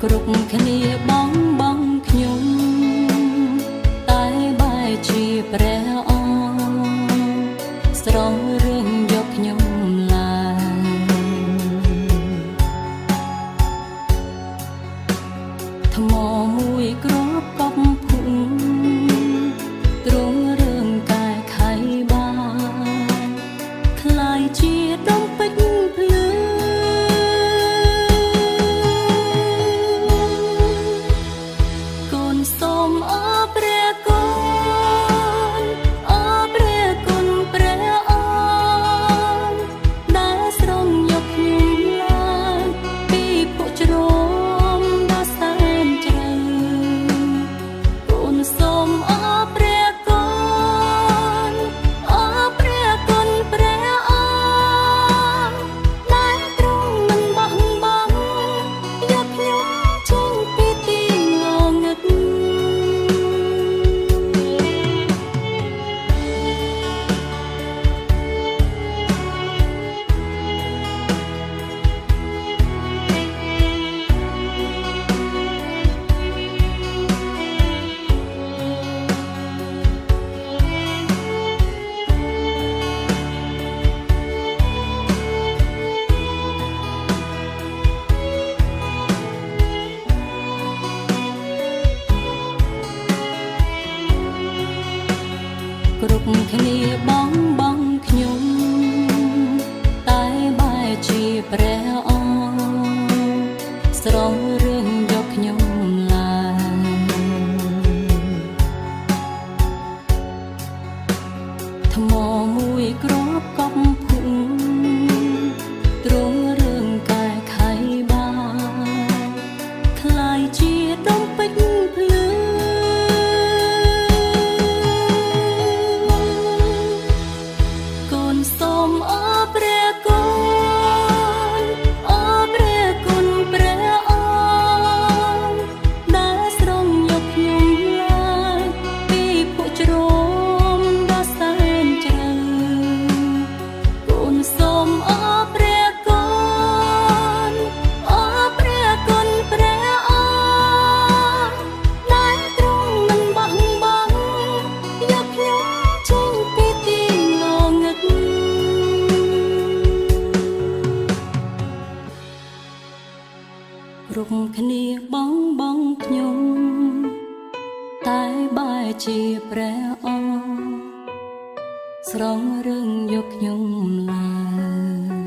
គ្រប់គ្នាបងបងខ្ញុំតែបែរជាព្រះអង្គស្រង់រឿងយកខ្ញុំឡើយថ្មមួយគ្រាប់កប់ភុំទ្រង់រឿងកែខៃបានខ្លាយជាដុំពេជ្រភ្លឺសូមអរព្រះគុណអរព្រះគុណព្រះអង្គដែលស្រង់យកខ្ញុំឡើងពីភក់ជ្រំដ៏សែនជ្រៅគុណសូមអរព្រះគុណអរព្រះគុណព្រះអង្គដែលទ្រង់មិនបោះបង់យកខ្ញុំចេញពីទីងងឹតគ្រប់គ្នាបងបងខ្ញុំតែបែរជាព្រះអង្គស្រង់រឿងយកខ្ញុំឡើយថ្មមួយគ្រាប់កប់ភុំទ្រង់រឿងកែខៃបានខ្លាយជាដុំពេជ្រភ្លឺសូមអរព្រះគុណអរព្រះគុណព្រះអង្គដែលស្រង់យកខ្ញុំឡើងពីភក់ជ្រំដ៏សែនជ្រៅគុណសូមអរព្រះគុណអរព្រះគុណព្រះអង្គដែលទ្រង់មិនបោះបង់យកខ្ញុំចេញពីទីងងឹតគ្រប់គ្នាបងបងខ្ញុំតែបែរជាព្រះអង្គស្រង់រឿងយកខ្ញុំឡើយ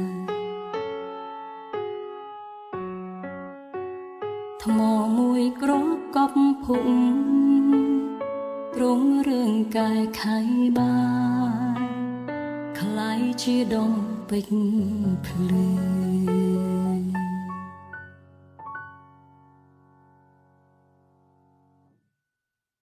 ថ្មមួយគ្រាប់កប់ភុំទ្រង់រឿងកែខៃបានខ្លាយជាដុំពេជ្រភ្លឺ